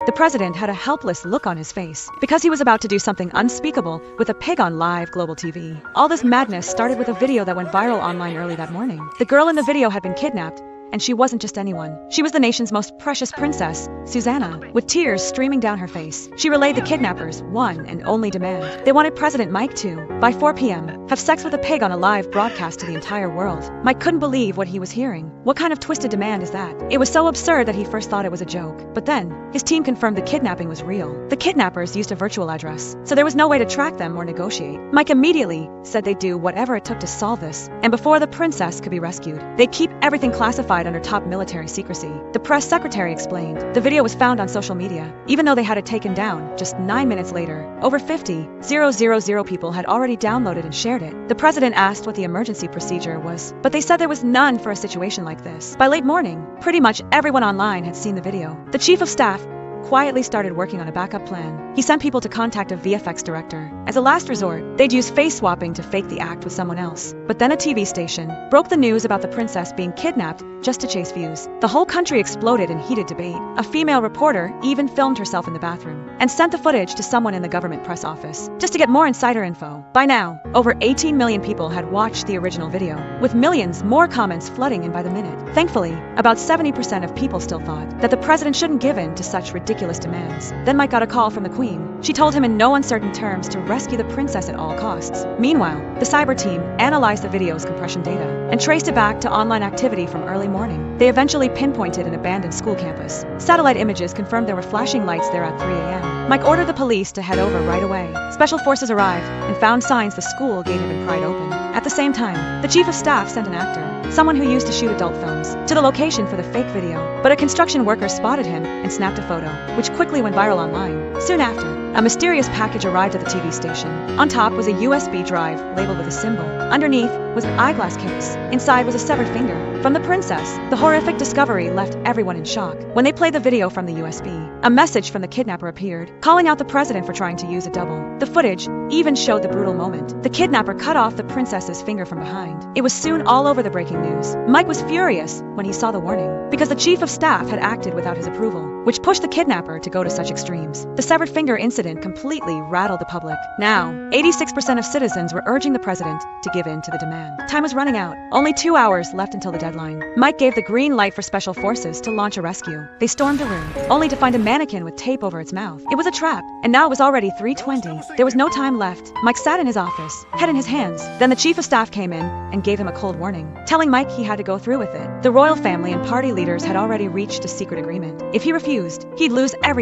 The president had a helpless look on his face because he was about to do something unspeakable with a pig on live global TV. All this madness started with a video that went viral online early that morning. The girl in the video had been kidnapped, and she wasn't just anyone. She was the nation's most precious princess, Susanna. With tears streaming down her face, she relayed the kidnappers' one and only demand. They wanted President Mike to, by 4 p.m., have sex with a pig on a live broadcast to the entire world. Mike couldn't believe what he was hearing. What kind of twisted demand is that? It was so absurd that he first thought it was a joke. But then, his team confirmed the kidnapping was real. The kidnappers used a virtual address, so there was no way to track them or negotiate. Mike immediately said they'd do whatever it took to solve this, and before the princess could be rescued, they'd keep everything classified under top military secrecy. The press secretary explained. The video was found on social media, even though they had it taken down just 9 minutes later. Over 50,000 people had already downloaded and shared it. The president asked what the emergency procedure was, but they said there was none for a situation like this. By late morning, pretty much everyone online had seen the video. The chief of staff quietly started working on a backup plan. He sent people to contact a VFX director. As a last resort, they'd use face swapping to fake the act with someone else. But then a TV station broke the news about the princess being kidnapped just to chase views. The whole country exploded in heated debate. A female reporter even filmed herself in the bathroom and sent the footage to someone in the government press office just to get more insider info. By now, over 18 million people had watched the original video, with millions more comments flooding in by the minute. Thankfully, about 70% of people still thought that the president shouldn't give in to such ridiculous demands. Then Mike got a call from the Queen. She told him in no uncertain terms to rescue the princess at all costs. Meanwhile, the cyber team analyzed the video's compression data and traced it back to online activity from early morning. They eventually pinpointed an abandoned school campus. Satellite images confirmed there were flashing lights there at 3 a.m. Mike ordered the police to head over right away. Special forces arrived and found signs the school gate had been pried open. At the same time, the chief of staff sent an actor, someone who used to shoot adult films, to the location for the fake video. But a construction worker spotted him and snapped a photo, which quickly went viral online. Soon after, a mysterious package arrived at the TV station. On top was a USB drive labeled with a symbol. Underneath was an eyeglass case. Inside was a severed finger from the princess. The horrific discovery left everyone in shock. When they played the video from the USB, a message from the kidnapper appeared, calling out the president for trying to use a double. The footage even showed the brutal moment. The kidnapper cut off the princess's finger from behind. It was soon all over the breaking news. Mike was furious when he saw the warning, because the chief of staff had acted without his approval, which pushed the kidnapper to go to such extremes. The severed finger incident completely rattled the public. Now, 86% of citizens were urging the president to give in to the demand. Time was running out. Only 2 hours left until the deadline. Mike gave the green light for special forces to launch a rescue. They stormed the room, only to find a mannequin with tape over its mouth. It was a trap, and now it was already 3:20. There was no time left. Mike sat in his office, head in his hands. Then the chief of staff came in and gave him a cold warning, telling Mike he had to go through with it. The royal family and party leaders had already reached a secret agreement. If he refused, he'd lose everything.